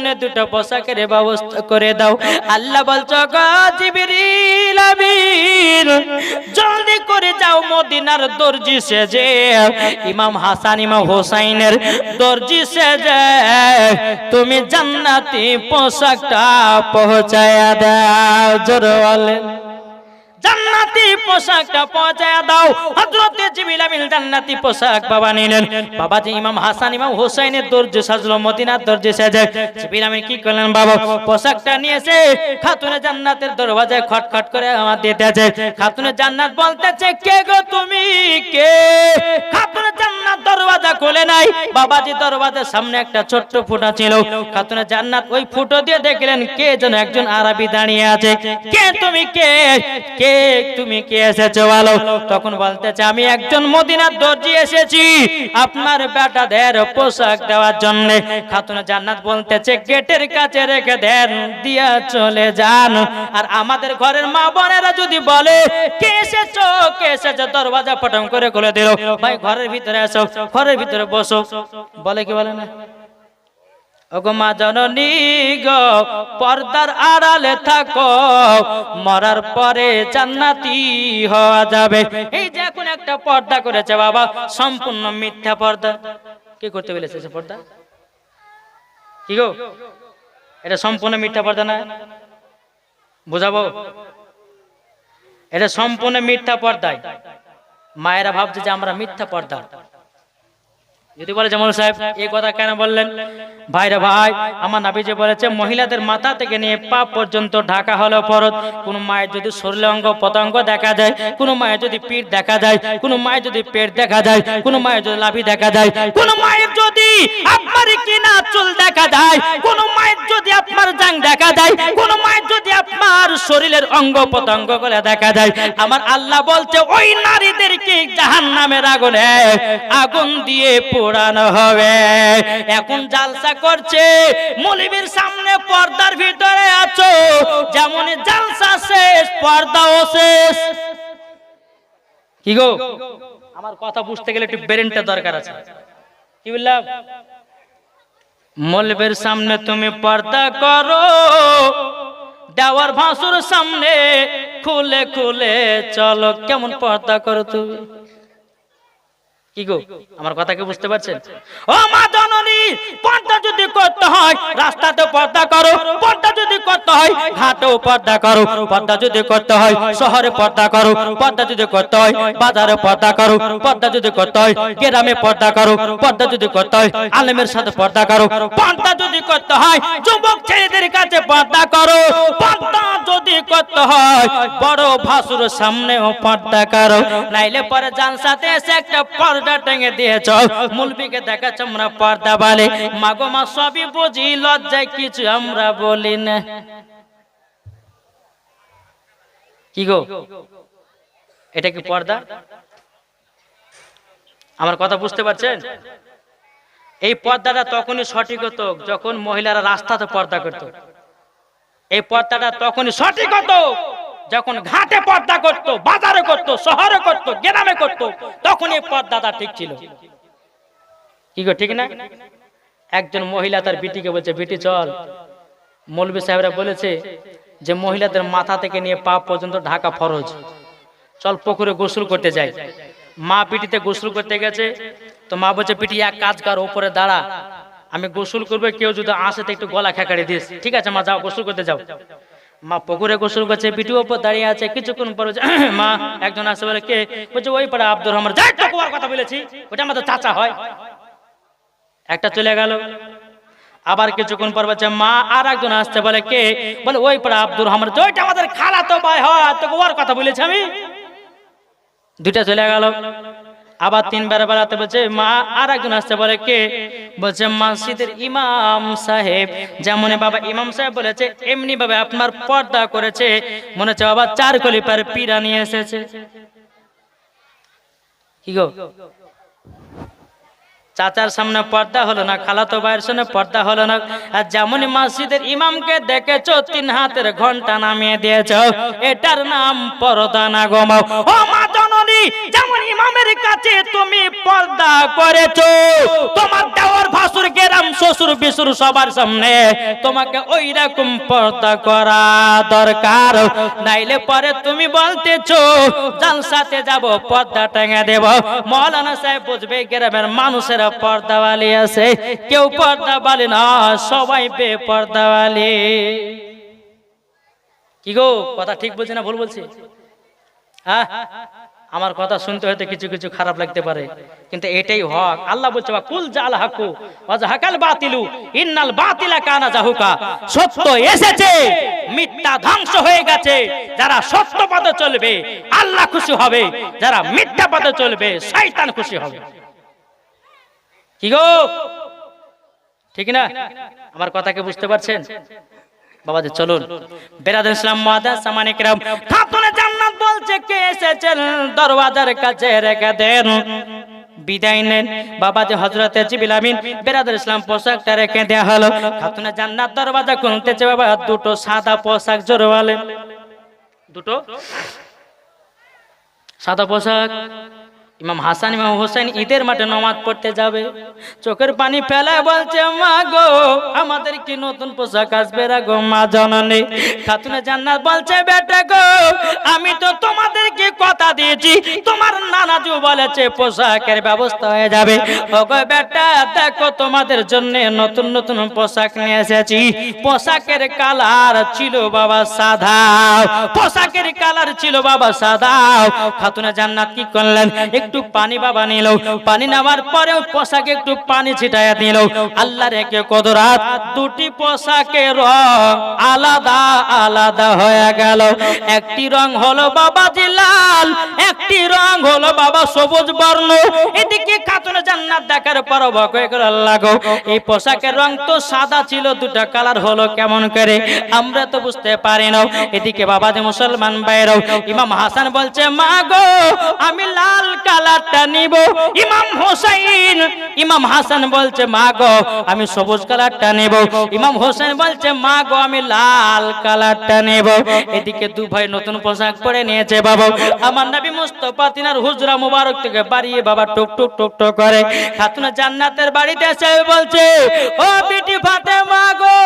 জন্য দুটো পোশাকের ব্যবস্থা করে দাও। আল্লাহ বলছো গো জিবরিল আমিন, জলদি করে যাও মদিনার দর্জি সেজে ইমাম হাসান ইমাম হোসাইনের দর্জি সেজে তুমি জান্নাতি পোশাকটা পৌঁছায়া দাও। জোরে বলেন জান্নাতি পোশাকটা পৌঁছায়া দাও। হযরত জিবরিল আমিন জান্নাতি পোশাক বাবা নিলেন। বাবাজি ইমাম হাসান ইমাম হোসেনের দর্জি সাজলো, মদিনার দর্জি সাজে। জিবরিল আমিন কি করলেন বাবা, পোশাকটা নিয়েছে খাতুনে জান্নাতের দরওয়াজায় খটখট করে আমার দিতেছে। খাতুনে জান্নাত বলতেছে কে গো তুমি কে? খাতুনে জান্নাত দরওয়াজা খুলে নাই। বাবাজি দরওয়াজার সামনে একটা ছোট্ট ফুটা ছিল। খাতুনে জান্নাত ওই ফুটো দিয়ে দেখলেন কে যেন একজন আরবি দাঁড়িয়ে আছে। কে তুমি কে? কে তুমি কে এসেছো বলো? তখন বলতেছে আমি একজন মদিনার দর্জি এসেছি আপনার বেটাদের পোশাক দেওয়ার জন্য। খাতুনে জান্নাত বলতেছে গেটের কাছে রেখে দেন, দিয়া চলে যান। আর আমাদের ঘরের মা বোনেরা যদি বলে কে এসেছো কে এসেছো, দরওয়াজা পটম করে খুলে দিল, ভাই ঘরের ভিতরে এসো, ঘরের ভিতরে বসো, বলে কি বলে না? ওগো মা জননী গো পর্দার আড়ালে থাকো, মরার পরে জান্নাতি হওয়া যাবে। এই যে এখন একটা পর্দা করেছে বাবা, সম্পূর্ণ মিথ্যা পর্দা। কি করতে বলেছে সে পর্দা? কি গো এটা সম্পূর্ণ মিথ্যা পর্দা না? বুঝাবো? এটা সম্পূর্ণ মিথ্যা পর্দায়। মায়েরা ভাবছে যে আমরা মিথ্যা পর্দা। যদি বলে জামাল সাহেব এই কথা কেন বললেন? ভাইরা ভাই, আমার নবীজি বলেছে মহিলাদের মাথা থেকে নিয়ে পা পর্যন্ত ঢাকা হলো ফরজ। কোন মায়ের যদি শরীরের অঙ্গ প্রত্যঙ্গ দেখা যায়, কোন মায়ের যদি পিঠ দেখা যায়, কোন মায়ের যদি পেট দেখা যায়, কোন মায়ের যদি লাভি দেখা যায়, কোন মায়ের যদি আপনার কিনা চুল দেখা যায়, কোন মায়ের যদি আপনার জাং দেখা যায়, কোন মায়ের যদি আপনার শরীরের অঙ্গ প্রত্যঙ্গ গুলো দেখা যায়, আমার আল্লাহ বলছে ওই নারীদেরকে জাহান্নামের আগুনে আগুন দিয়ে পোড়ানো হবে। এখন জালসা করছে মৌলবীর সামনে, পর্দার ভিতরে আছো, যেমন জালসা শেষ পর্দাও শেষ। কি গো আমার কথা বুঝতে গেলে একটু ব্রেনটা দরকার আছে। কি বললাম? মৌলবীর সামনে তুমি পর্দা করো, দেওয়ার ভাসুর সামনে খুলে খুলে চলো। কেমন পর্দা করো তুমি? কি গো আমার কথা কি বুঝতে পারছেন? ও মা জননী, পর্দা যদি করতে হয় রাস্তাতে পর্দা করো, পর্দা যদি করতে হয় ঘাটেও পর্দা করো, পর্দা যদি করতে হয় শহরে পর্দা করো, পর্দা যদি করতে হয় বাজারে পর্দা করো, পর্দা যদি করতে হয় গ্রামে পর্দা করো, পর্দা যদি করতে হয় আলেমের সাথে পর্দা করো, পর্দা যদি করতে হয় যুবক ছেলেদের কাছে পর্দা করো, পর্দা যদি করতে হয় বড় ভাসুর সামনেও পর্দা করো। নাইলে পরে জালসাতে এসে একটা পর্দা টেঙে দিয়েছ, মুলবিকে দেখাচ্ছ আমরা পর্দা বলে। মাগো মা সবই বুঝি, লজ্জায় কিছু আমরা বলি না। কি গো এটা কি পর্দা? আমার কথা বুঝতে পারছেন? এই পর্দাটা তখনই সঠিক হতো যখন মহিলারা রাস্তাতে পর্দা করত। এই পর্দাটা তখনই সঠিক হতো যখন ঘাটে পর্দা করত, বাজারে করত, শহরে করত, গ্রামে করত, তখন এই পর্দাটা ঠিক ছিল। কি গো ঠিক না? একজন মহিলা তার বিটিকে বলছে বিটি চল, মৌলভী সাহেবরা বলেছে যে মহিলাদের মাথা থেকে নিয়ে পা পর্যন্ত ঢাকা ফরজ, চল পুকুরে গোসল করতে যাই। মা পিটিতে গোসল করতে গেছে, তো মা বলছে পিটি এক কাজ কর, উপরে দাঁড়া, আমি গোসল করবো, কেউ যদি আসে তো একটু গলা খেকাড়ি দিস। ঠিক আছে মা যাও গোসল করতে যাও। মা পুকুরে গোসল করছে, পিটি উপর দাঁড়িয়ে আছে। কিছুক্ষণ পর মা একজন আসে, বলে কে? বলছে ওই পাড়া আব্দুর রহমান। যাই তো কুয়ার কথা বলেছি, ওটা আমাদের চাচা হয়। একটা চলে গেল। আবার কিছুক্ষণ পর বলছে মা আর একজন আসছে, বলে কে? বলে ওই পাড়া আব্দুর রহমান। ওইটা আমাদের খালাতো ভাই হয়, তো কুয়ার কথা বলেছি আমি। দুইটা চলে গেল। আবার তিনবার বেড়াতে বলছে মা আর একজন আসছে, বলে কে? বলছে মসজিদের ইমাম সাহেব। যেমন বাবা ইমাম সাহেব বলেছে এমনি ভাবে আপনার পর্দা করেছে, মনে হচ্ছে বাবা 4 খলিফার পীরা নিয়ে এসেছে। কি গো চাচার সামনে পর্দা হলো না, খালাতো ভাইয়ের সামনে পর্দা হলো না। আর যেমনই মসজিদের ইমামকে দেখেছো 3 হাতের ঘন্টা নামিয়ে দিয়েছো, এটার নাম পর্দা না গো। ও মা জননী, যেমন ইমামের কাছে তুমি পর্দা করেছো, তোমার দেওয়ার ভাসুর গেরাম শ্বশুর বিশুর সবার সামনে তোমাকে ওই রকম পর্দা করা দরকার। নাইলে পরে তুমি বলতেছো জালসাতে যাব পর্দা টাঙিয়ে দেব, মৌলানা সাহেব বুঝবে গ্রামের মানুষেরা পর্দাওয়ালি আছে। কেউ পর্দাওয়ালি না, সবাই বেপর্দাওয়ালি। কি গো, কথা ঠিক বলছি না ভুল বলছি? হ্যাঁ, আমার কথা শুনতে হয়তো কিছু কিছু খারাপ লাগতে পারে, কিন্তু এটাই হক। আল্লাহ বলছে কুল জাল হাকু ওয়া জাহাকাল বাতিলু ইন্নাল বাতিলা কানা জাহুকা। সত্য এসেছে, মিথ্যা ধ্বংস হয়ে গেছে। যারা সত্য পথে চলবে আল্লাহ খুশি হবে, যারা মিথ্যা পথে চলবে শয়তান খুশি হবে। কি গো, ঠিক না? আমার কথাকে বুঝতে পারছেন? বাবাজি চলুন বেরাদার ইসলাম মুআদ্দাস সামানে কিরাম, খাতুনে জান্নাত বলছে কে এসেছেন দরওয়াজার কাছে রেখে দেন, বিদায় নেন। বাবাজি হযরতে জিবরিল আমিন বেরাদার ইসলাম পোশাকটা রেখে দেয়া হলো। খাতুনে জান্নাত দরওয়াজা খুলতেছে, বাবা দুটো সাদা পোশাক জোরওয়ালে, দুটো সাদা পোশাক। ইমাম হাসান ইমাম হোসেন ঈদের মাঠে নামাজ পড়তে যাবে, চোখের পানি ফেলে বলছে মা গো আমাদের কি নতুন পোশাক আসবে রা গো মা জননী। খাতুনে জান্নাত বলছে বেটা গো আমি তো তোমাদেরকে কথা দিয়েছি, তোমার নানাজু বলেছে পোশাকের ব্যবস্থা হয়ে যাবে। ও গো বেটা দেখো তোমাদের জন্য নতুন নতুন পোশাক নিয়ে এসেছি। পোশাকের কালার ছিল বাবা সাদা, পোশাকের কালার ছিল বাবা সাদা। খাতুনে জান্নাত কি করলেন, একটু পানি বাবা নিল, পানি নেওয়ার পরেও পোশাকে একটু পানি ছিটাইয়া দিল। আল্লাহর একে কদরাত, দুটি পোশাকের রং আলাদা আলাদা হয়ে গেল। একটি রং হলো বাবা লাল, একটি রং হলো বাবা সবুজ বর্ণ। এদিকে খাতুনে জান্নাত দেখার পর অবাক হয়ে গেল, আল্লাহ গো এই পোশাকের রং তো সাদা ছিল, দুটা কালার হলো কেমন করে, আমরা তো বুঝতে পারি না। এদিকে বাবা যে মুসলমান ভাইরাও, ইমাম হাসান বলছে মা গো আমি লাল কালারটা নিব। ইমাম হাসান বলছে মা গো আমি সবুজ কালারটা নেব। ইমাম হোসেন বলছে মা গো আমি লাল কালারটা নেব। এদিকে দু ভাই নতুন পোশাক পরে নিয়েছে। বাবা আমার নবী মুস্তাফা তিনার হুজরা মুবারক থেকে বাড়িয়ে বাবা টুক টুক টুক টুক করে খাতুনে জান্নাতের বাড়িতে এসে বলছে ও বিটি ফাতেমা গো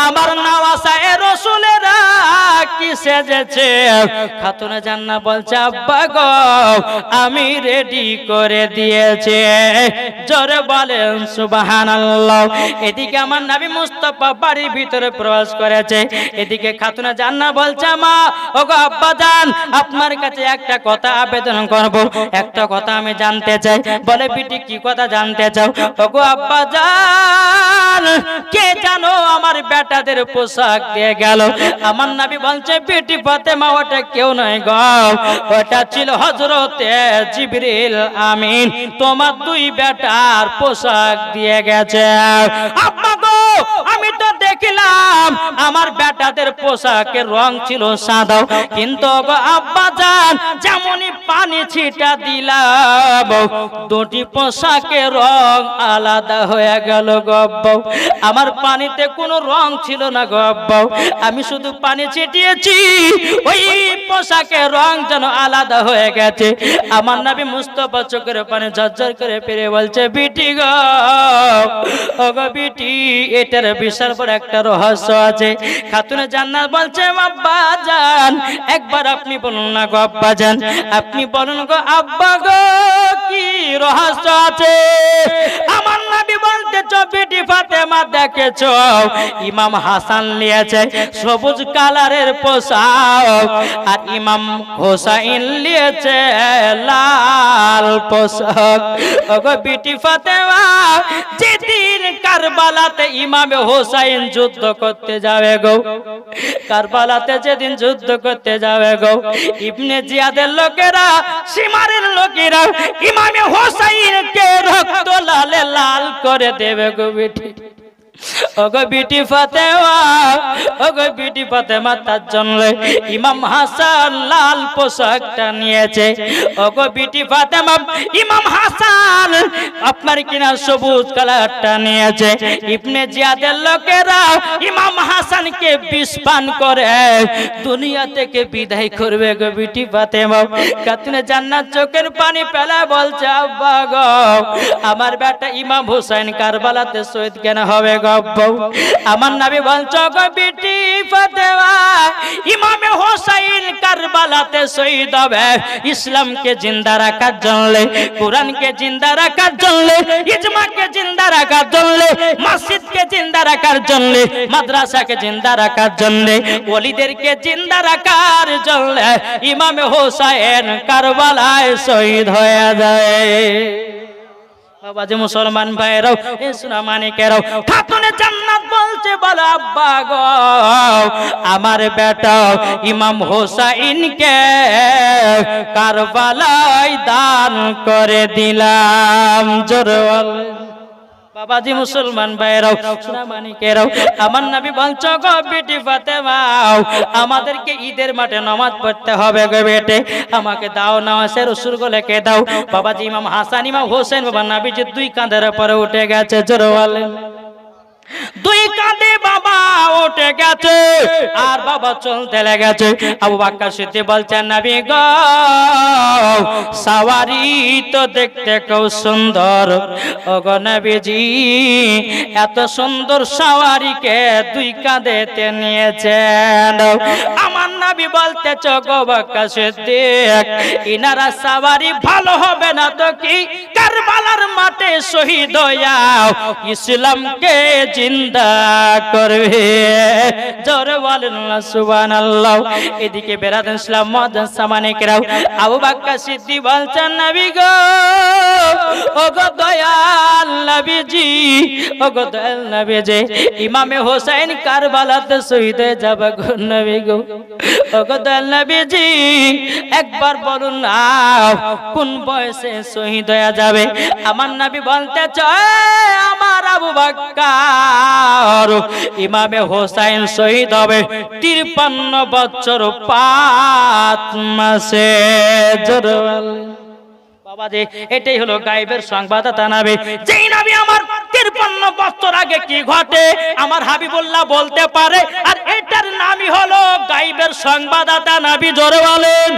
আমার নওয়াসায়ে রাসূলেরা কি সেজেছে। খাতুনে জান্নাত বলছে আব্বা গো আমি রেডি করে দিয়েছে, জোরে বলেন সুবহানাল্লাহ। এদিকে আমার নবী মুস্তাফা বাড়ির ভিতরে প্রবেশ করেছে। এদিকে খাতুনে জান্নাত বলছে মা ওগো আব্বা জান আপনার কাছে একটা কথা আবেদন করব, একটা কথা আমি জানতে চাই। বলে বিটি কি কথা জানতে চাও? ওগো আব্বা জান কে জানো আমার বেটাদের পোশাক দিয়ে গেল। আমার নবী বলছে বিটি ফাতেমা ওটা কেউ নয় গো, ওটা ছিল হযরতে জিবরিল আমিন, তোমার দুই বেটার পোশাক দিয়ে গেছে। আব্বা গো আমি তো দেখলাম আমার বেটাদের পোশাকের রং ছিল সাদা, কিন্তু গো আব্বা জান যেমনই পানি ছিটা দিলাম দুটি পোশাকের রং আলাদা হয়ে গেল গো আব্বা। আমার পানিতে কোনো রং ছিল না গো আব্বা, আমি শুধু পানি ছিটিয়েছি ওই পোশাকের রং যেন আলাদা হয়ে গেছে। আমার নবী মুস্তাফা চোখের পানি ঝরঝর করে ফিরে বলছে বিটি গো ও গো বিটি এটার বিশাল বড় একটা রহস্য আছে। খাতুনে জান্নাত বলছে আব্বা জান একবার আপনি বলুন না গো আব্বা জান, আপনি বলুন গো আব্বা গো কি রহস্য আছে। আমার নবী বলতে বিটি ফাতেমা দেখেছো ইমাম হাসান নিয়েছে সবুজ কালারের পোশাক আর ইমাম হোসাইন নিয়েছে লাল পোশাক। ওগো বিটি ফাতেমা যেদিন কারবালাতে ইমাম হোসাইন যুদ্ধ করতে যাবে গো, কারবালাতে যেদিন যুদ্ধ করতে যাবে গো ইবনে জিয়াদের লোকেরা সীমারের লোকেরা ইমাম হোসাইনকে রক্ত লালে লাল করে দেবে গো বিটি। ওগো বিটি ফাতেমা, ওগো বিটি ফাতেমা, তার জন্য ইমাম হাসান লাল পোশাকটা নিয়েছে। ওগো বিটি ফাতেমা, ইমাম হাসান আপনার কিনা সবুজ কালারটা নিয়েছে। ইবনে জিয়াদের লোকেরা ইমাম হাসানকে বিষ পান করে দুনিয়া থেকে বিদায় করবে। গো বিটি ফাতেমা কাতুনে জান্নাত চোখের পানি ফেলা বলছে, আব্বা গো আমার বেটা ইমাম হুসাইন কারবালাতে শহীদ কেন হবে গো? আমার নবী বলছো গো বিটি ফাতেমা, ইমামে হুসাইন কারবালাতে শহীদ হবে ইসলামকে জিন্দা রাখার জন্য, কোরআনকে জিন্দা রাখার জন্য, ইজমাকে জিন্দা রাখার জন্য, মসজিদকে জিন্দা রাখার জন্য, মাদ্রাসাকে জিন্দা রাখার জন্য, ওলিদেরকে জিন্দা রাখার জন্য ইমামে হুসাইন কারবালায় শহীদ হয়ে যায়। বাবা যে মুসলমান ভাইরাও, এ সোনা মানিকেরাও, খাতুনে জান্নাত বলছে, বলো আব্বা গো আমার বেটা ইমাম হুসাইনকে কারবালায় দান করে দিলাম। জোরে বলেন। বাবাজি মুসলমান ভাইরাও, সোনা মানিকেরাও, আমার নবী বলছো গো বিটি ফাতেমা আমাদেরকে ঈদের মাঠে নামাজ পড়তে হবে গো বেটে, আমাকে দাও নামাজের রসুলগুলোকে দাও। বাবাজি ইমাম হাসান ইমাম হোসেন বাবা নবীজি দুই কাঁধের উপরে উঠে গেছে। জোরে বলেন। দুই কাঁধে বাবা উঠে গেছে আর বাবা চলতে লেগেছে। আবু বকর সিদ্দিক বলছেন, নবী গো সওয়ারি তো দেখতে খুব সুন্দর, ওগো নবীজি এত সুন্দর সওয়ারিকে দুই কাঁধেতে নিয়েছেন। আমার নবী বলতেছে গো বকর সিদ্দিক ইনারা সওয়ারি ভালো হবে না তো কি, কারবালার মাঠে শহীদ হইয়া ইসলামকে জিন্দা করবে। জোরে বলেন সুবহানাল্লাহ। এদিকে বেরাদান ইসলাম মুআজ্জাজ সামানিকরাও, আবু বকর সিদ্দিক বলছেন, নবী গো ওগো দয়াল নবীজি, ওগো দয়াল নবীজি ইমামে হোসেন কারবালাতে শহীদ হয়ে যাবে গো নবী গো। ওগো দয়াল নবীজি একবার বলুন না কোন বয়সে শহীদ হয়ে যাবে? আমার নবী বলতে চায়, আমার আবু বকর ইমামে হোসেন শহীদ হবে 53 বছর 5 মাসে। জোরে বলেন। বাবাজি এটাই হলো গায়েবের সংবাদদাতা নবী। যেই নবী আমার 53 বছর আগে কি ঘটে আমার হাবিবুল্লাহ বলতে পারে, আর এটার নামই হলো গায়েবের সংবাদদাতা নবী। জোরে বলেন।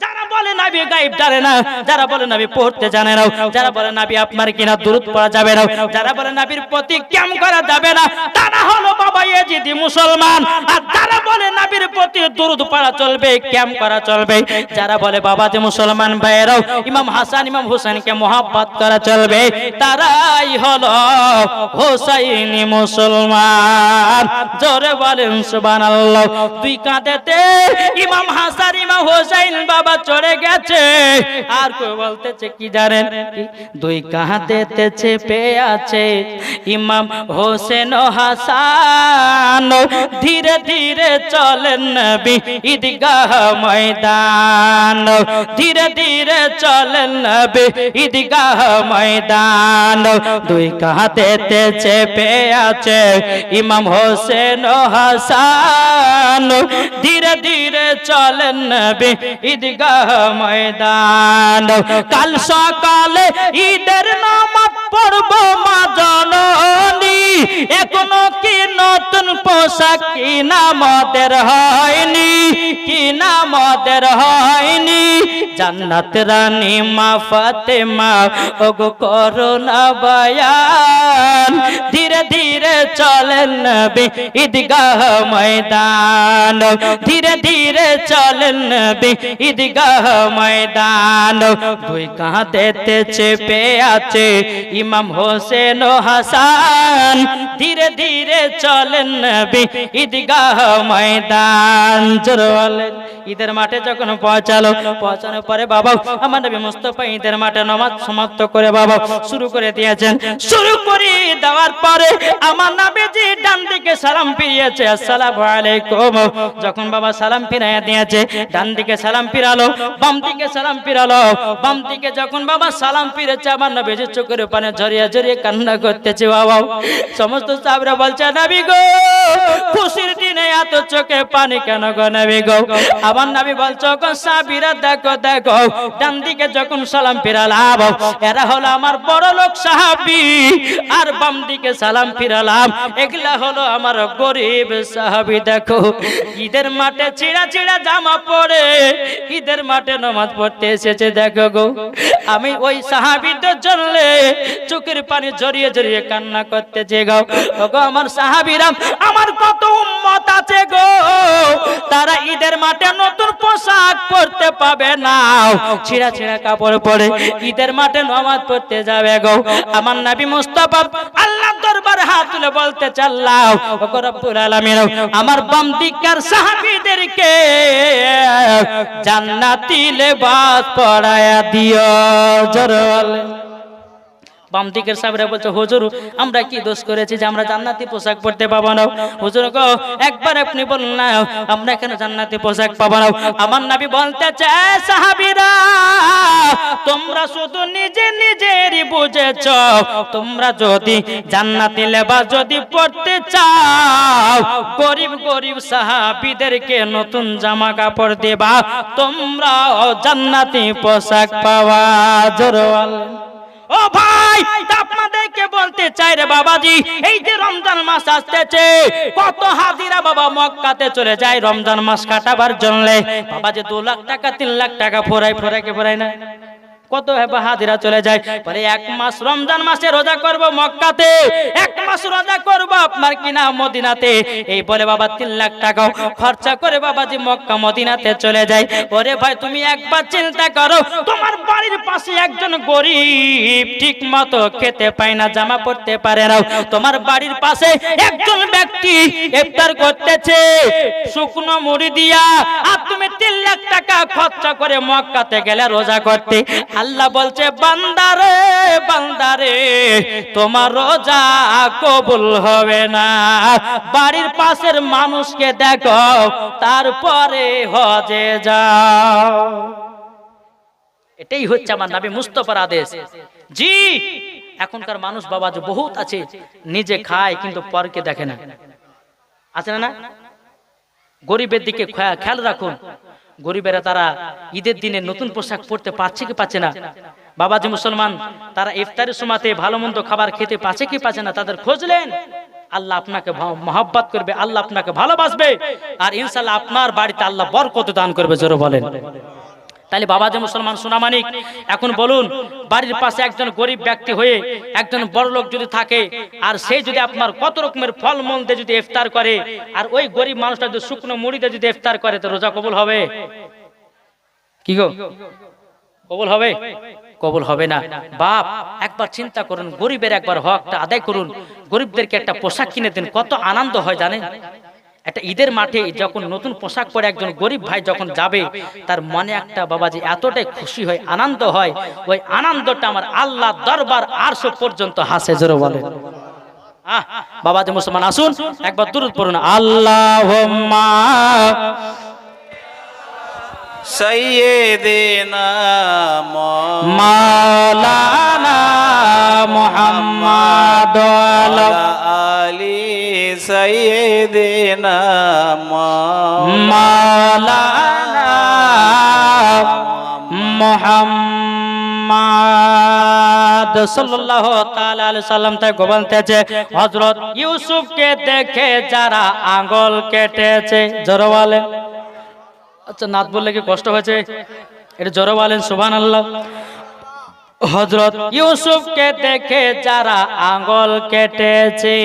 যারা বলে নবী গায়েব জানে না, যারা বলে নবী পড়তে জানে না, যারা বলে নবী আপনার কিনা দুরূদ পড়া যাবে না, যারা বলে নবীর প্রতি ক্যাম করা যাবে না, তারা হলো বাবা ইয়েজিদি মুসলমান। আর যারা বলে নবীর প্রতি দুরূদ পড়া চলবে, ক্যাম করা চলবে, যারা বলে বাবা যে মুসলমান ভাইরাও ইমাম হাসান ইমাম হোসেনকে মোহাব্বত করা চলবে, তারাই হলো হোসাইনি মুসলমান। জোরে বলেন সুবহানাল্লাহ। দুই কাঁধেতে ইমাম হাসান ইমাম হোসেন বাবা চড়ে গেছে। আর কেউ বলতেছে কি জানেন, দুই কাঁধেতে চেপে আছে ইমাম হোসেন ও হাসান, ধীরে ধীরে চলেন নবী ঈদগাহ ময়দান, ধীরে ধীরে চলেন নবী ঈদগাহ ময়দান। দুই কাঁধেতে চেপে আছে ইমাম হোসেন ও হাসান, ধীরে ধীরে চলেন নবী ঈদগাহ ময়দান। কাল সকালে ঈদের নামাজ পড়ব মা জননী, এখনো কি নতুন পোশাক কিনা আমাদের হয়নি, কিনা আমাদের হয়নি। জান্নাত রানী মা ফাতেমা ওগো করোনা বয়ান, ধীরে ধীরে চলেন নবী ঈদগাহ ময়দান, ধীরে ধীরে চলেন নবী ঈদগাহ ময়দান। দুই কাঁধেতে চেপে আছে ইমাম হোসেন ও হাসান, ধীরে ধীরে নিয়ে চলেন নবী ঈদগাহ ময়দান। জোরে বলেন। ঈদের মাঠে যখন পৌঁছানোর পরে বাবা আমার নবী মুস্তাফা ঈদের মাঠে নামাজ সমাপ্ত করে বাবা শুরু করে দিয়েছেন। শুরু করে দেওয়ার পরে আমার নবীজি ডান দিকে সালাম ফিরিয়েছে, আসসালামু আলাইকুম। যখন বাবা সালাম ফিরিয়ে দিয়েছে, ডান দিকে সালাম ফিরালো, বাম দিকে সালাম ফিরালো। বাম দিকে যখন বাবা সালাম ফিরেছে, আমার নবীজি চোখের পানি ঝরিয়ে ঝরিয়ে কান্না করতেছে। বাবা সমস্ত সাহাবীরা বলছে, নবী গো, খুশির দিনে এত চোখে পানি কেন গো নবী গো? আমার নবী বলছে, গো সাহাবীরা দেখো দেখো, ডান দিকে যখন সালাম ফিরালাম এরা হলো আমার বড় লোক সাহাবী, আর বাম দিকে সালাম ফিরালাম এগুলা হলো আমার গরিব সাহাবী। দেখো ঈদের মাঠে ছিঁড়া ছিঁড়া জামা পরে ঈদের মাঠে নামাজ পড়তে এসেছে। দেখো গো, আমি ওই সাহাবীদের জন্য চোখের পানি ঝরিয়ে ঝরিয়ে কান্না করতেছে গো। ওগো আমার সাহাবীরা, আমার কত উম্মত আছে গো, তারা ঈদের মাঠে নতুন পোশাক পরতে পাবে না, ছিঁড়া ছিঁড়া কাপড় পরে ঈদের মাঠে নামাজ পড়তে যাবে গো। আমার নবী মুস্তাফা আল্লাহর দরবারে হাত তুলে বলতে চাল্লাও, ওগো রব্বুল আলামিন, আমার বাম দিকের সাহাবীদেরকে জান্নাতি লেবাস পরায়া দিও। জোরে বলেন। বাম দিকের সাহাবীরা বলছে, হুজুর আমরা কি দোষ করেছি যে আমরা জান্নাতি পোশাক পরতে পাবো না? হুজুর গো একবার আপনি বলুন না, আমরা কেন জান্নাতি পোশাক পাবো না? আমার নবী বলতে চায়, সাহাবীরা তোমরা শুধু নিজে নিজেরই বুঝেছো, তোমরা যদি জান্নাতি লেবাস যদি পরতে চাও, গরিব গরিব সাহাবীদেরকে নতুন জামা কাপড় দেবা, তোমরা জান্নাতি পোশাক পাওয়া। জোরে বলেন। ও ভাই, আপনাদেরকে বলতে চাই রে বাবাজি, এই যে রমজান মাস আসতেছে, কত হাজিরা বাবা মক্কাতে চলে যায় রমজান মাস কাটাবার জন্য। বাবাজি 2 লাখ টাকা 3 লাখ টাকা ফোরাই না, কত হাজিরা চলে যায়। বলে 1 মাস রমজান মাসে রোজা করব মক্কাতে, 1 মাস রোজা করব আপনার কিনা মদিনাতে, এই বলে বাবা 3 লাখ টাকা খরচা করে বাবাজি মক্কা মদিনাতে চলে যায়। ওরে ভাই, তুমি একবার চিন্তা করো, তোমার বাড়ির পাশে একজন গরিব ঠিক মতো খেতে পায় না, জামা পরতে পারে না, তোমার বাড়ির পাশে একজন ব্যক্তি ইফতার করতেছে শুকনো মুড়ি দিয়া, আর তুমি 3 লাখ টাকা খরচা করে মক্কাতে গেলে রোজা করতে। আল্লাহ বলছে, বান্দারে বান্দারে, তোমার রোজা কবুল হবে না, বাড়ির পাশের মানুষকে দেখো তারপরে হজে যাও। এটাই হচ্ছে আমার নবী মুস্তাফার আদেশ। জি, এখনকার মানুষ বাবা যে বহুত আছে, নিজে খায় কিন্তু পরকে দেখে না, আছে না? গরিবের দিকে খেয়াল রাখুন। গরিবেরা তারা ঈদের দিনে নতুন পোশাক পরতে পারছে কি পাচ্ছে না? বাবাজি মুসলমান, তারা ইফতারের সময়তে ভালো মন্দ খাবার খেতে পাচ্ছে কি পাচ্ছে না, তাদের খোঁজলেন। আল্লাহ আপনাকে মহব্বত করবে, আল্লাহ আপনাকে ভালোবাসবে, আর ইনশাআল্লাহ আপনার বাড়িতে আল্লাহ বরকত দান করবে। জোরে বলেন। তাহলে বাবাজি মুসলমান সোনামানিক, এখন বলুন, বাড়ির পাশে একজন গরিব ব্যক্তি হয়ে একজন বড় লোক যদি থাকে, আর সেই যদি আপনার কত রকমের ফলমূল দিয়ে যদি ইফতার করে, আর ওই গরিব মানুষটা যদি শুকনো মুড়ি দিয়ে যদি ইফতার করে, তো রোজা কবুল হবে? কি গো, কবুল হবে? কবুল হবে না। বাপ একবার চিন্তা করুন, গরিবের একবার হকটা আদায় করুন, গরিবদেরকে একটা পোশাক কিনে দিন, কত আনন্দ হয় জানেন? একটা ঈদের মাঠে যখন নতুন পোশাক পরে একজন গরিব ভাই যখন যাবে, তার মনে একটা বাবাজি এতটাই খুশি হয়, আনন্দ হয়, ওই আনন্দটা আমার আল্লাহ দরবার আরশ পর্যন্ত হাসে। জোরে বলেন। বাবাজি মুসলমান, আসুন একবার দুরূদ পড়ুন। আল্লাহুম্মা সাইয়্যিদিনা মাওলানা মুহাম্মাদ ওয়া আলি সাইয়্যিদিনা মাওলানা মুহাম্মাদ সাল্লাল্লাহু তাআলা আলাইহি সাল্লাম তাই বলতেছে, হযরত ইউসুফকে দেখে যারা আঙ্গুল কেটেছে। জোরে বলেন। আচ্ছা, নাত বললে কি কষ্ট হয়েছে? এটা জোরে বলেন সুবহানাল্লাহ। হযরত ইউসুফকে দেখে যারা আঙ্গুল কেটেছে,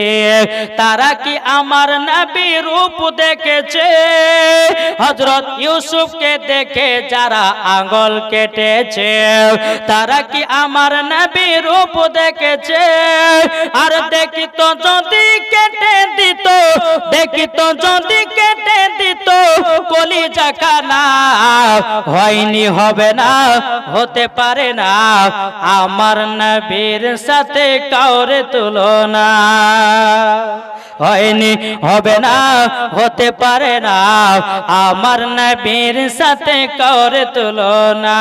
তারা কি আমার নবী রূপ দেখেছে? হযরত ইউসুফকে দেখে যারা আঙ্গুল কেটেছে, তারা কি আমার নবী রূপ দেখেছে? আর দেখি তো যদি কেটে দিত দেখিত যদি কেটে দিত কলিজা কানা। হয়নি, হবে না, হতে পারে না, আমার নবীর সাথে কাউরে তুলনা। হয়নি, হবে না, হতে পারে না, আমার নবীর সাথে কাউরে তুলনা।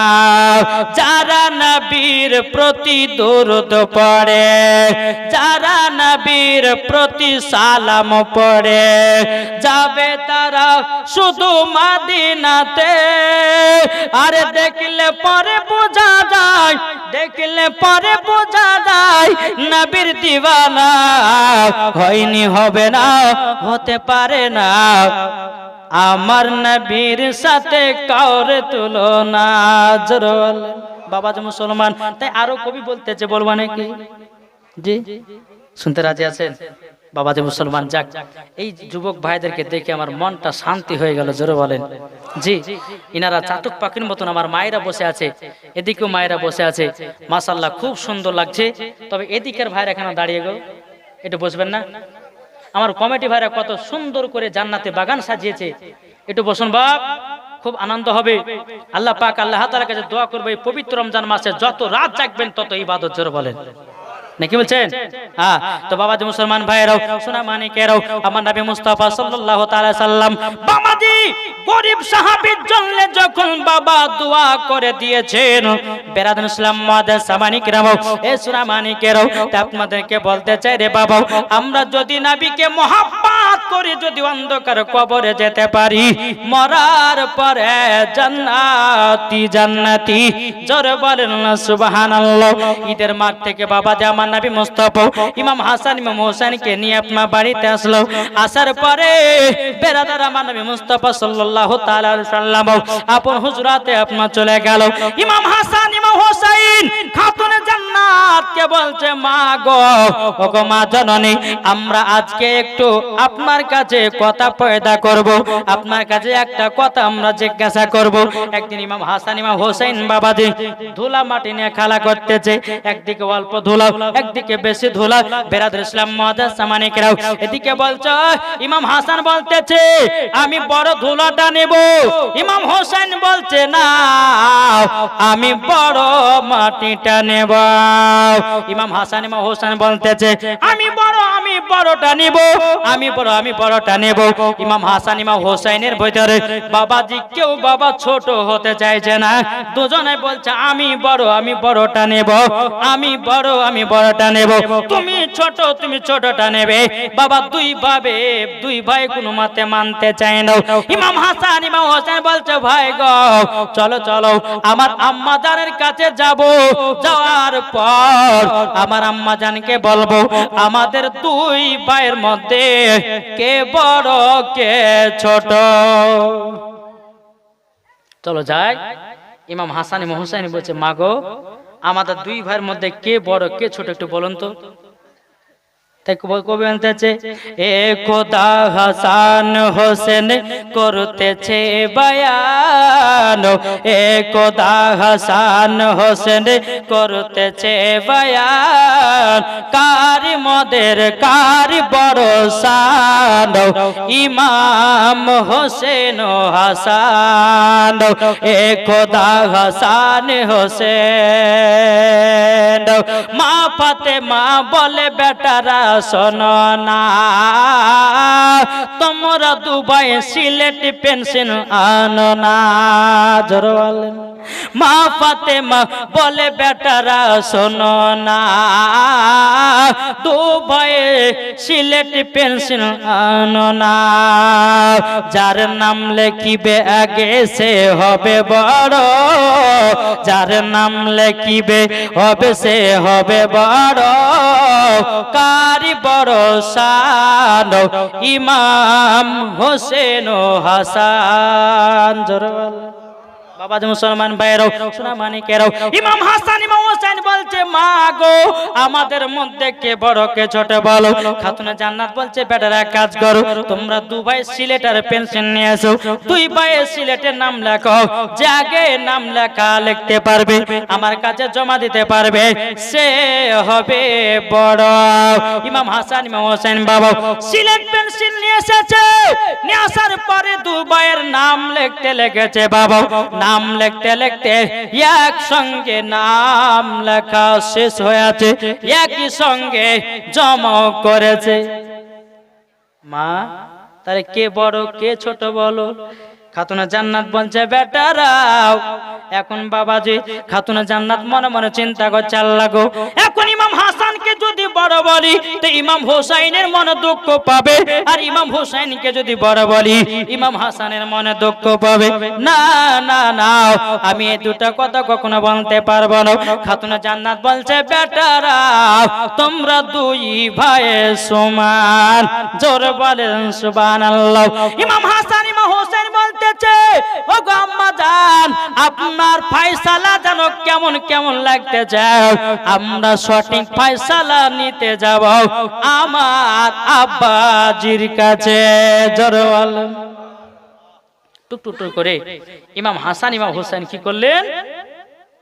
যারা নবীর প্রতি দরুদ পড়ে, যারা নবীর প্রতি সালাম পড়ে, যাবে তারা শুধু মদিনাতে। আরে দেখলে পরে বোঝা যায়, দেখলে পরে বোঝা যায় নবীর দিওয়ানা। হয়নি, হবে না, হতে পারে না, আমার নবীর সাথে কাউরে তুলনা। বাবা যে মুসলমান, তাই আরো কবি বলতেছে, বলবো নাকি? জি, শুনতে রাজি আছেন? বাবা যে মুসলমান, যাক, এই যুবক ভাইদেরকে দেখে আমার মনটা শান্তি হয়ে গেল। জোরে বলেন জি। ইনারা চাতক পাখির মতন, আমার মায়েরা বসে আছে, এদিকেও মায়েরা বসে আছে, মাশাআল্লাহ খুব সুন্দর লাগছে। তবে এদিকের ভাইরা এখানে দাঁড়িয়ে গো, একটু বসবেন না? আমার কমিটি ভাইরা কত সুন্দর করে জান্নাতে বাগান সাজিয়েছে, একটু বসুন বাপ, খুব আনন্দ হবে। আল্লাহ পাক আল্লাহ তাআলার কাছে দোয়া করব, এই পবিত্র রমজান মাসে যত রাত জাগবেন তত ইবাদত। জোরে বলেন নাকি বলছেন? হ্যাঁ। তো বাবা যে মুসলমান ভাইরাও, সোনা মানিকেরাও, আমার নবী মুস্তাফা সাল্লাল্লাহু তাআলা সাল্লাম বাবাজি গরিব সাহাবীর জন্য যখন বাবা দোয়া করে দিয়েছেন, বেরাদান ইসলাম মুআদ্দাস সামানিকেরাও, এ সোনা মানিকেরাও, তা আপনাদেরকে বলতে চাই রে বাবা, আমরা যদি নবীকে মহব্বত করি, যদি অন্ধকার কবরে যেতে পারি, মরার পরে জান্নাতি জান্নাতি। জোরে বলেন না সুবহানাল্লাহ। ঈদের মাঠ থেকে বাবা জামা নবী মুস্তাফা ইমাম হাসান ইমাম হোসেনকে নিয়ে আপনার বাড়িতে আসলো। আসার পরে বেরাদার আমার নবী মুস্তাফা সাল্লাল্লাহু তাআলা আলাইহি সাল্লাম আপন হুজরাতে আপনার চলে গেল। ইমাম হাসান ইমাম হোসেন খাতুনে জান্নাত কে বলছে, মা গো, ওগো মা জননী, আমরা আজকে একটু আপনার কাছে কথা পয়দা করব, আপনার কাছে একটা কথা আমরা জিজ্ঞাসা করব। একদিন ইমাম হাসান ইমাম হোসেন বাবাজি ধুলা মাটি নিয়ে খেলা করতেছে, একদিকে অল্প ধুলা, একদিকে বেশি ধুলা। বেরাদার ইসলাম মুআদ্দাস সামানিকেরাও, এদিকে বলছে, ইমাম হাসান বলতেছে আমি বড় ধুলাটা নেব, ইমাম হোসেন বলছে না, আমি বড় মাটিটা নেব। ইমাম হাসান ইমাম হোসেন বলতেছে আমি বড়টা নেব, আমি বড়টা নেব। ইমাম হাসান ইমাম হোসেনের ভিতরে বাবাজি কেউ বাবা ছোট হতে চাইছে না, দুজনে বলছে আমি বড়টা নেব, আমি বড়টা নেব, তুমি ছোটটা নেবে। বাবা দুই ভাই কোনো মতে মানতে চায় না। ইমাম হাসান ইমাম হোসেন বলছে, ভাই গো চলো চলো, আমার আম্মা জানের কাছে যাব, যাওয়ার পর আমার আম্মা জানকে বলবো আমাদের দুই ভাইয়ের মধ্যে কে বড় কে ছোট। চলো যাই। ইমাম হাসান ইমাম হোসেন বলছে, মা গো, আমাদের দুই ভাইয়ের মধ্যে কে বড় কে ছোট একটু বলুন তো। তাই কবি বলতেছে, এ খোদা হাসান হোসেন করতেছে বায়ান, এ খোদা হাসান হোসেন করতেছে বায়ান, কারি মদের কারি বড় শান, ইমাম হোসেন হাসান, এ খোদা হাসান হোসেন। মা ফাতেমা বলে, বেটারা শোনো না, তোমরা দুবাই সিলেট পেন্সিল আনো না। জোরে বলেন। মা ফাতেমা বলে, বেটারা শোনো না, দুবাই সিলেট পেন্সিল আনো না, যার নাম লেখিবে আগে সে হবে বড়, যার নাম লেখিবে হবে সে হবে বড়, কারি বড় শান, ইমাম হোসেন হাসান। জোরে বলেন। বাবা যে মুসলমান ভাইরাও, সোনা মানিকেরাও, ইমাম হাসান ইমাম হোসেন বলছে, মা গো, আমাদের মধ্যে কে বড় কে ছোট বলো। খাতুনে জান্নাত বলছে, বেটারা কাজ করো, তোমরা দুই ভাই সিলেটের পেন্সিল নিয়ে এসো, দুই ভাই সিলেটের নাম লেখো, যে আগে নাম লেখা লিখতে পারবে আমার কাছে জমা দিতে পারবে সে হবে বড়। ইমাম হাসান ইমাম হোসেন বাবা সিলেট পেন্সিল নিয়ে এসেছে, নিয়ে আসার পরে দুই ভাইয়ের নাম লিখতে লেগেছে। বাবা নাম লিখতে লিখতে একসঙ্গে নাম লেখা শেষ হয়েছে, একই সঙ্গে জমা করেছে। মা তারে কে বড় কে ছোট বলো? খাতুনা জান্নাত বলছে বেটারাও। এখন বাবাজি খাতুনা জান্নাত মনে মনে চিন্তা করছে আল্লাহ গো, এখন ইমাম হাসানকে যদি বড় বলি তো ইমাম হোসাইনের মনে দুঃখ পাবে, আর ইমাম হোসাইনকে যদি বড় বলি ইমাম হাসানের মনে দুঃখ পাবে। না না না, আমি এই দুটা কথা কখনো বলতে পারবো না। খাতুনা জান্নাত বলছে বেটারাও তোমরা দুই ভাই সমান, জোরে বলেন সুবহানাল্লাহ। ইমাম হাসান ইমাম হোসেন বলতেছে ও গো আম্মা জান, আপনার ফয়সালা জানো কেমন কেমন লাগতেছে, আমরা সঠিক ফয়সালা নিতে যাব আমার আব্বাজির কাছে। জোরে বলেন। টুকটুক করে ইমাম হাসান ইমাম হোসেন কি করলেন?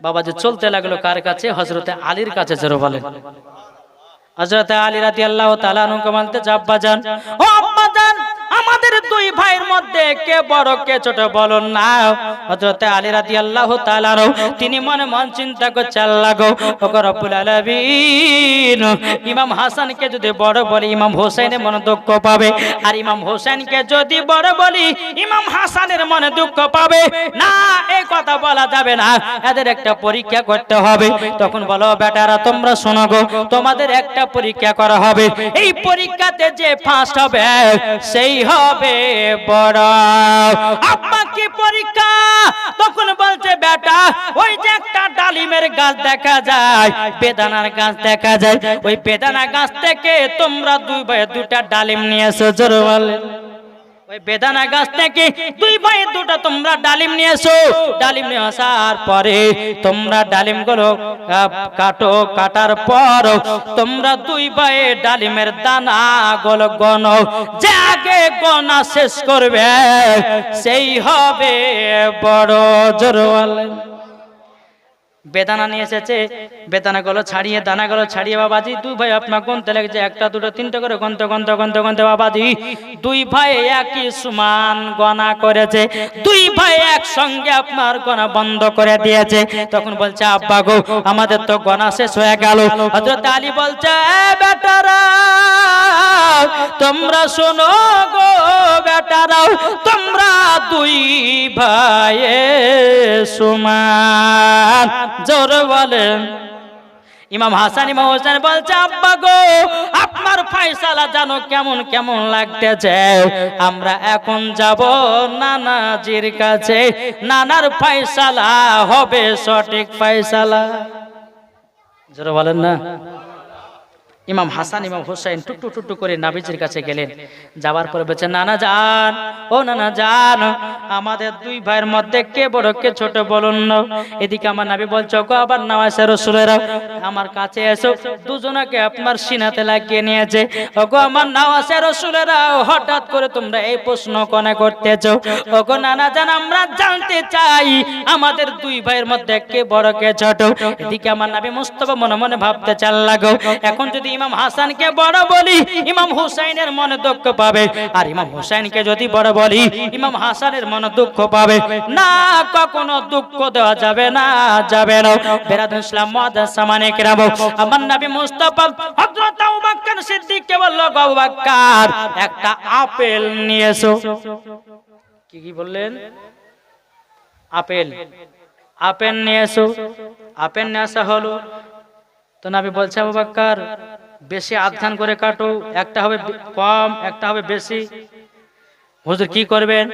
বাবাজি চলতে লাগলো কার কাছে? হযরতে আলীর কাছে। জোরে বলেন। হযরতে আলী রাদিয়াল্লাহু তাআলা আনহু বলতে আব্বা জান, ও আব্বা জান, আমাদের দুই ভাইয়ের মধ্যে কে বড় কে ছোট বলুন না। হযরতে আলী রাদিয়াল্লাহু তাআলা আনহু তিনি মনে মন চিন্তা করছে আল্লাহ গো, ওগো রব্বুল আলামিন, ইমাম হাসানকে যদি বড় বলি ইমাম হোসেনের মনে দুঃখ পাবে, আর ইমাম হোসেনকে যদি বড় বলি ইমাম হাসানের মনে দুঃখ পাবে। না, এই কথা বলা যাবে না, এদের একটা পরীক্ষা করতে হবে। তখন বলো বেটারা তোমরা শোনো গো, তোমাদের একটা পরীক্ষা করা হবে, এই পরীক্ষাতে যে ফার্স্ট হবে সেই হবে বড়। আব্বা কি পরীক্ষা? তখন বলছে বেটা ওই যে একটা ডালিমের গাছ দেখা যায়, বেদানার গাছ দেখা যায়, ওই বেদানা গাছ থেকে তোমরা দুই ভাই দুটা ডালিম নিয়ে এসো। জোরে বলেন। ওই বেদানা গাছ থেকে দুই ভাই দুটা তোমরা ডালিম নিয়ে এসো। ডালিম নিয়ে আসার পরে তোমরা ডালিম গুলো কাটো, কাটার পর তোমরা দুই ভাই ডালিমের দানা গুলো গনো, যে আগে গোনা শেষ করবে সেই হবে বড়। জোরে বলেন। বেদানা নিয়ে এসেছে, বেদানা গুলো ছাড়িয়ে দানা গুলো ছাড়িয়ে বাবাজি দুই ভাই আপনার গুনতে লেগেছে, একটা দুটো তিনটে করে গনতে গনতে গনতে গনতে বাবাজি দুই ভাই একই সমান গনা করেছে, দুই ভাই একসঙ্গে আপনার গনা বন্ধ করে দিয়েছে। তখন বলছে আব্বা গো আমাদের তো গনা শেষ হয়ে গেল। হযরত আলী বলছে বেটারা তোমরা শোনো গো, বেটারাও তোমরা দুই ভাই সমান। জোরে বলেন। ইমাম হাসান ইমাম হোসেন বলছে আব্বা গো আপনার ফয়সালা জানো কেমন কেমন লাগতেছে, আমরা এখন যাব নানাজির কাছে, নানার ফয়সালা হবে সঠিক ফয়সালা। জোরে বলেন না। ইমাম হাসান ইমাম হোসেন টুকটুক টুকটুক করে নবীজির কাছে গেলেন। যাওয়ার পরে বলছে নানা জান, ও নানা জান, আমাদের দুই ভাইয়ের মধ্যে কে বড় কে ছোট বলুন না। এদিকে আমার নবী বলছে ওগো আবার নওয়াজের রাসূলেরা আমার কাছে এসো। দুজনকে আপনার সিনাতে লাগিয়ে নিয়েছে। ওগো আমার নওয়াজের রাসূলেরা হঠাৎ করে তোমরা এই প্রশ্ন কেন করতেছো? ওগো নানা জান আমরা জানতে চাই আমাদের দুই ভাইয়ের মধ্যে কে বড় কে ছোট। এদিকে আমার নবী মুস্তাফা মনে মনে ভাবতে চাল লাগো, এখন যদি ইমাম হাসানকে বড় বলি ইমাম হুসাইনের মনে দুঃখ পাবে, আর ইমাম হুসাইনকে যদি বড় বলি ইমাম হাসানের মনে দুঃখ পাবে। না, কখনো দুঃখ দেওয়া যাবে না, যাবে না। বেরাদুল ইসলাম মুআদ্দাস সামানে কিরাম, আমার নবী মুস্তাফা হযরত আবু বকর সিদ্দিককে বলল আবু বকর একটা আপেল নিয়ে এসো। কি কি বললেন? আপেল। আপেল নিয়ে এসো। আপেল নিয়ে আসা হলো। তো নবী বলছে আবু বকর বেশি আধখান করে কাটো, একটা হবে কম একটা হবে বেশি। হুজুর কি করবেন?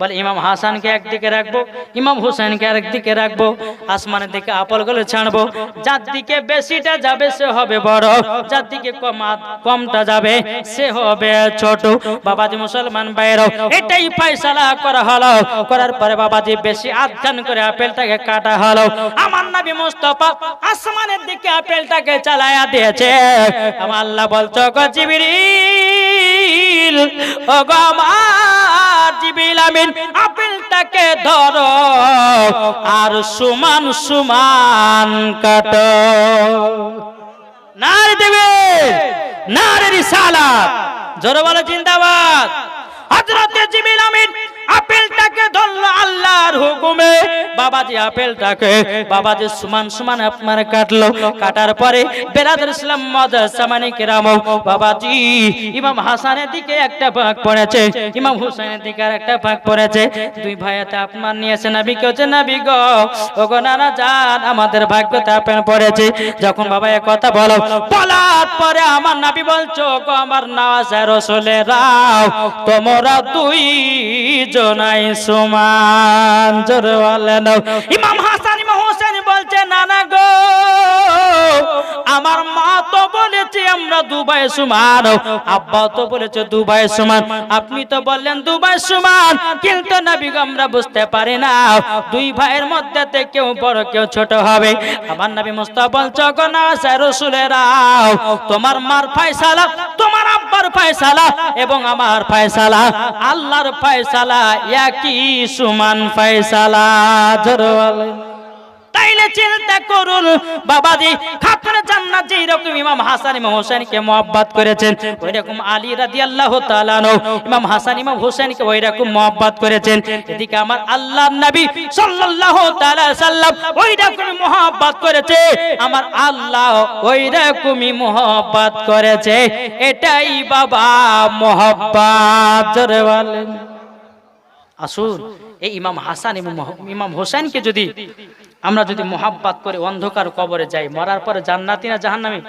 বলে ইমাম হাসানকে একদিকে রাখবো, ইমাম হুসাইনকে আরেকদিকে রাখবো, আসমানের দিকে আপেলগুলো ছাড়বো, যার দিকে বেশিটা যাবে সে হবে বড়, যার দিকে কমটা যাবে সে হবে ছোট। বাবাজি মুসলমান ভাইরাও এটাই ফয়সালা করা হলো। করার পরে বাবাজি বেশি আধখান করে আপেলটাকে কাটা হলো। আমার নবী মুস্তাফা আসমানের দিকে আপেলটাকে চালায়া দিয়েছে। আমার আল্লাহ বলছো গো জিবরিল, ও গো আমার জিবরিল আমিন আপেলটাকে ধরো আর সমান সমান কাটো। নারে দেবে নারে রিসালাত। জোরে বলে জিন্দাবাদ। হযরত জিবরিল আমিন আপেলটাকে ধরলো আল্লাহর হুকুমে, বাবাজি আপেলটাকে বাবাজি সমান সমান আপনার কাটলো, কাটার পরে বেরাদর ইসলাম মুজাসসামানি কিরাম, বাবাজি ইমাম হাসানের দিকে একটা ভাগ পড়েছে, ইমাম হুসাইনের দিকে আর একটা ভাগ পড়েছে। দুই ভাইয়াতে আপনার নিয়েছে নবী কে, হচ্ছে নবী গো ওগো নানা জান আমাদের ভাগ্যতে আপেল পড়েছে। যখন বাবা এ কথা বলো বলার পরে আমার নবী বলছো গো আমার নওয়াজের রাসূলেরাও তোমরা দুই জনাই সমান। জোরে বলেন। ইমাম হাসান ইমাম হোসেন বলছে নানা গো আমার মা তো বলেছে আমরা দুই সমান, আব্বা তো বলেছে দুই সমান, আপনি তো বললেন দুই সমান, কিন্তু নবী গো আমরা বুঝতে পারি না দুই ভাইয়ের মধ্যে থেকে কেউ বড় কেউ ছোট হবে। আমার নবী মুস্তাফা বলছো গো নওয়াজের রাসূলেরাও তোমার মার ফয়সালা, তোমার আব্বার ফয়সালা এবং আমার ফয়সালা আল্লাহর ফয়সালা একই সমান ফয়সালা। জোরে বলেন। তাইলে চিন্তা করুন বাবাজি খাতুনে জান্নাত যেরকম ইমাম হাসান ইমাম হোসেনকে মহব্বত করেছেন, ওইরকম আলী রাদিয়াল্লাহু তাআলা আনহু ইমাম হাসান ইমাম হোসেনকে ওইরকম মহব্বত করেছেন। এদিকে আমার আল্লাহর নবী সাল্লাল্লাহু তাআলা সাল্লাম ওইরকমই মহব্বত করেছে, আমার আল্লাহ ওইরকমই মহব্বত করেছে। এটাই বাবা মহব্বত। জোরে বলেন। আসুন এই ইমাম হাসান এবং ইমাম হোসেনকে যদি আমরা যদি মোহাব্বত করে অন্ধকার কবরে যাই, মরার পরে জান্নাতি না জাহান্নামী?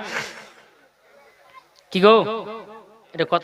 কি গো এটা